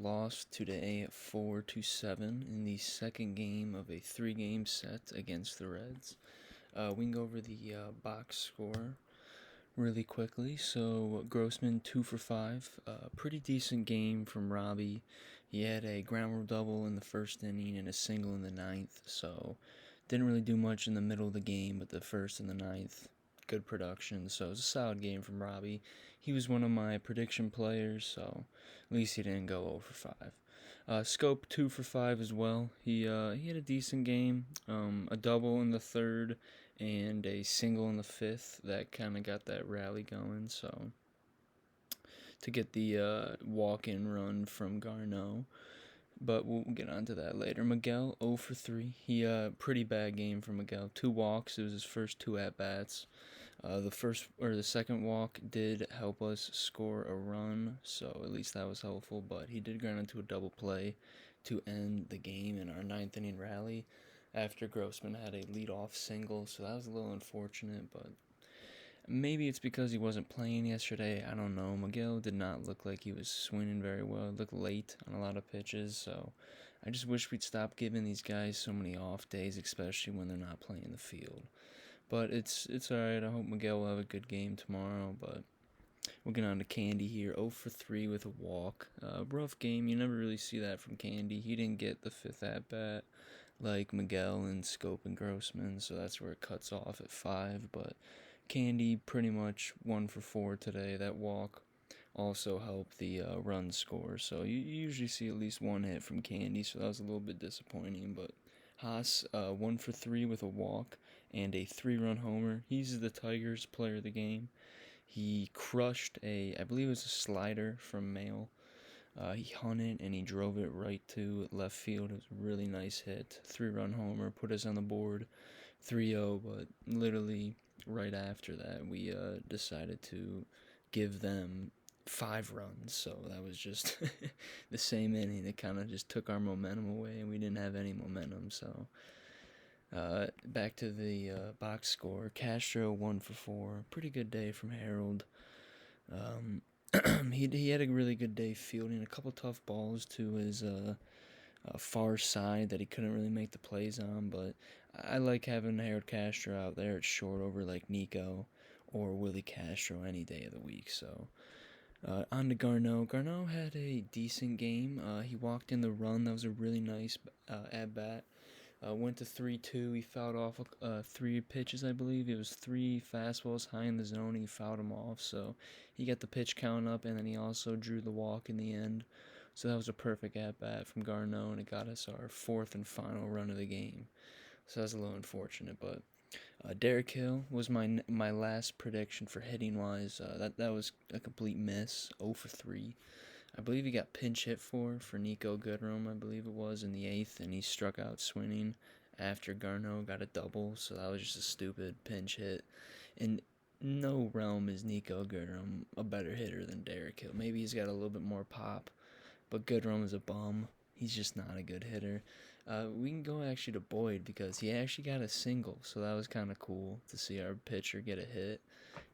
lost today 4-7 in the second game of a 3-game set against the Reds. We can go over the box score really quickly. So Grossman 2 for 5, pretty decent game from Robbie. He had a ground rule double in the first inning and a single in the ninth, so didn't really do much in the middle of the game, but the first and the ninth, good production. So it was a solid game from Robbie. He was one of my prediction players, so at least he didn't go 0 for 5. Scope 2 for 5 as well. He had a decent game, a double in the third and a single in the fifth that kind of got that rally going. So to get the walk-in run from Garneau. But we'll get onto that later. Miguel 0 for 3. He pretty bad game for Miguel. 2 walks. It was his first 2 at bats. The second walk did help us score a run, so at least that was helpful. But he did ground into a double play to end the game in our ninth inning rally after Grossman had a leadoff single, so that was a little unfortunate. But maybe it's because he wasn't playing yesterday. I don't know. Miguel did not look like he was swinging very well. It looked late on a lot of pitches, so I just wish we'd stop giving these guys so many off days, especially when they're not playing the field. But it's alright. I hope Miguel will have a good game tomorrow. But we'll get on to Candy here. 0 for 3 with a walk. Rough game. You never really see that from Candy. He didn't get the 5th at-bat like Miguel and Scope and Grossman, so that's where it cuts off at 5. But Candy pretty much 1 for 4 today. That walk also helped the run score. So you usually see at least one hit from Candy, so that was a little bit disappointing. But Haas 1 for 3 with a walk and a 3-run homer. He's the Tigers player of the game. He crushed I believe it was a slider from Mail. He hunted and he drove it right to left field. It was a really nice hit. 3-run homer, put us on the board 3-0, but literally right after that, we decided to give them 5 runs. So that was just the same inning. It kind of just took our momentum away, and we didn't have any momentum. So back to the box score. Castro 1 for 4. Pretty good day from Harold. He had a really good day fielding a couple tough balls to his far side that he couldn't really make the plays on, but I like having Harold Castro out there at short over like Nico or Willie Castro any day of the week. So on to Garneau. Garneau had a decent game. He walked in the run. That was a really nice at-bat. Went to 3-2. He fouled off 3 pitches, I believe. It was 3 fastballs high in the zone, and he fouled them off. So he got the pitch count up, and then he also drew the walk in the end. So that was a perfect at-bat from Garneau, and it got us our 4th and final run of the game. So that was a little unfortunate, but Derek Hill was my last prediction for hitting-wise. That was a complete miss, 0 for 3. I believe he got pinch hit for Nico Goodrum, I believe it was, in the 8th, and he struck out swinging after Garneau got a double, so that was just a stupid pinch hit. In no realm is Nico Goodrum a better hitter than Derek Hill. Maybe he's got a little bit more pop, but Goodrum is a bum. He's just not a good hitter. We can go actually to Boyd because he actually got a single, so that was kind of cool to see our pitcher get a hit.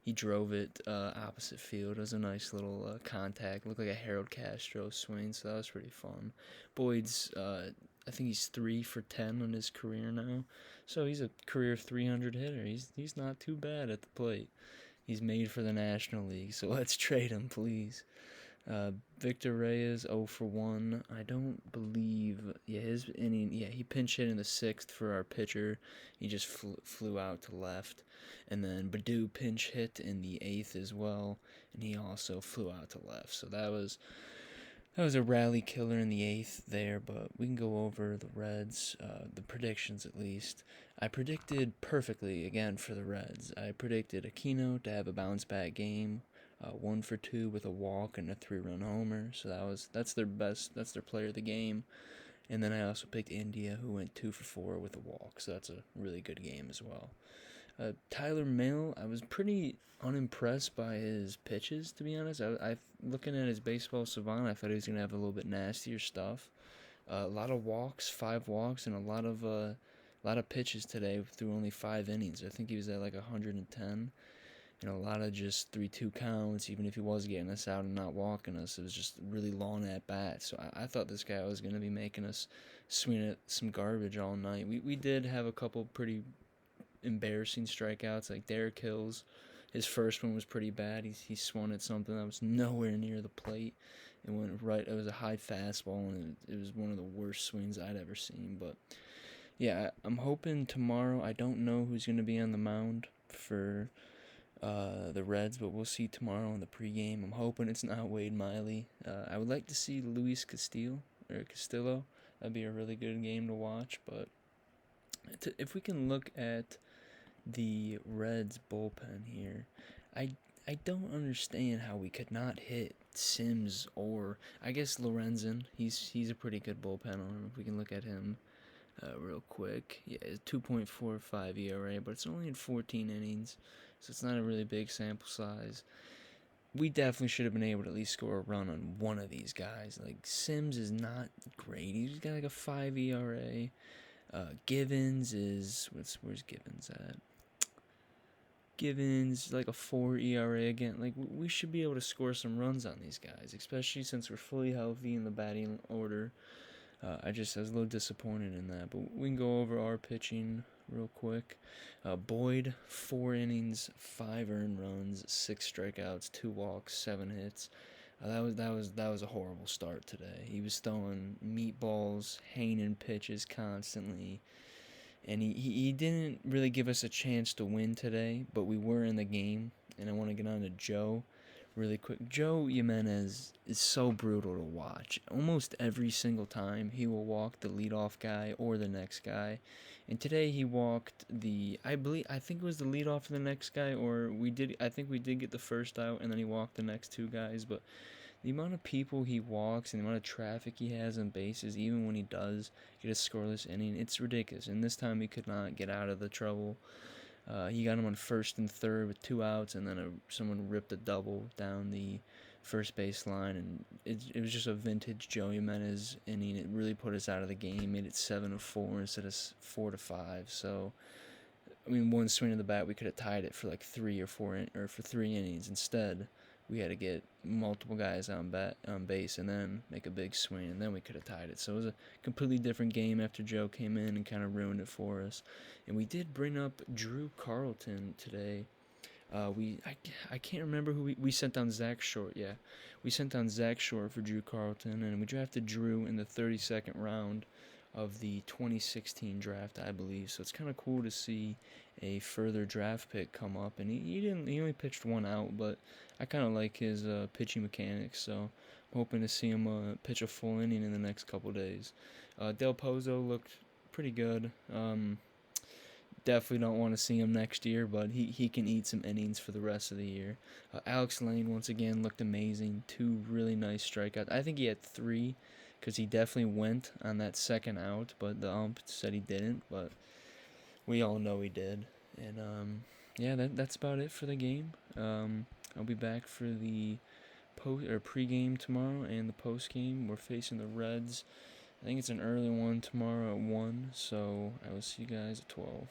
He drove it opposite field. It was a nice little contact. Looked like a Harold Castro swing, so that was pretty fun. Boyd's, I think he's 3 for 10 on his career now, so he's a career 300 hitter. He's not too bad at the plate. He's made for the National League, so let's trade him, please. Victor Reyes 0 for 1. I don't believe his inning. He pinch hit in the 6th for our pitcher. He just flew out to left, and then Baду pinch hit in the 8th as well, and he also flew out to left. So that was a rally killer in the 8th there. But we can go over the Reds, the predictions at least. I predicted perfectly again for the Reds. I predicted Aquino to have a bounce back game. 1 for 2 with a walk and a 3-run homer. So that's their player of the game. And then I also picked India, who went 2 for 4 with a walk. So that's a really good game as well. Tyler Mail, I was pretty unimpressed by his pitches, to be honest. I looking at his baseball savant, I thought he was gonna have a little bit nastier stuff. A lot of walks, 5 walks, and a lot of pitches today through only 5 innings. I think he was at like 110. A lot of just 3-2 counts, even if he was getting us out and not walking us. It was just really long at bat. So I thought this guy was going to be making us swing at some garbage all night. We did have a couple pretty embarrassing strikeouts, like Derek Hill's. His first one was pretty bad. He swung at something that was nowhere near the plate. It went right. It was a high fastball, and it was one of the worst swings I'd ever seen. But yeah, I'm hoping tomorrow. I don't know who's going to be on the mound for the Reds, but we'll see tomorrow in the pregame. I'm hoping it's not Wade Miley. I would like to see Luis Castillo. That'd be a really good game to watch. But if we can look at the Reds bullpen here, I I don't understand how we could not hit Sims or I guess Lorenzen. He's a pretty good bullpen arm. If we can look at him real quick, yeah, it's 2.45 ERA, but it's only in 14 innings, so it's not a really big sample size. We definitely should have been able to at least score a run on one of these guys. Like Sims is not great. He's got like a 5 ERA. Givens is where's Givens at? Givens like a 4 ERA again. Like we should be able to score some runs on these guys, especially since we're fully healthy in the batting order. I was a little disappointed in that, but we can go over our pitching real quick. Boyd, 4 innings, 5 earned runs, 6 strikeouts, 2 walks, 7 hits. That was a horrible start today. He was throwing meatballs, hanging pitches constantly, and he didn't really give us a chance to win today. But we were in the game, and I want to get on to Joe really quick. Joe Jimenez is so brutal to watch. Almost every single time he will walk the leadoff guy or the next guy. And today he walked I think it was the leadoff for the next guy, or I think we did get the first out and then he walked the next 2 guys, but the amount of people he walks and the amount of traffic he has on bases, even when he does get a scoreless inning, it's ridiculous. And this time he could not get out of the trouble. He got him on first and third with 2 outs, and then someone ripped a double down the first base line, and it was just a vintage Joe Jimenez inning. It really put us out of the game, made it 7-4 instead of 4-5. So, I mean, one swing of the bat, we could have tied it for like 3 or 4 or for 3 innings. Instead, we had to get multiple guys on base and then make a big swing, and then we could have tied it. So it was a completely different game after Joe came in and kind of ruined it for us. And we did bring up Drew Carlton today. I can't remember who we sent down. Zach Short. Yeah, we sent down Zach Short for Drew Carlton, and we drafted Drew in the 32nd round of the 2016 draft, I believe. So it's kind of cool to see a further draft pick come up, and he only pitched 1 out, but I kind of like his pitching mechanics, so I'm hoping to see him pitch a full inning in the next couple days. Del Pozo looked pretty good. Definitely don't want to see him next year, but he can eat some innings for the rest of the year. Alex Lane, once again, looked amazing. 2 really nice strikeouts. I think he had 3, because he definitely went on that second out, but the ump said he didn't, but we all know he did. And yeah, that's about it for the game. I'll be back for the pregame tomorrow and the postgame. We're facing the Reds. I think it's an early one tomorrow at 1, so I will see you guys at 12.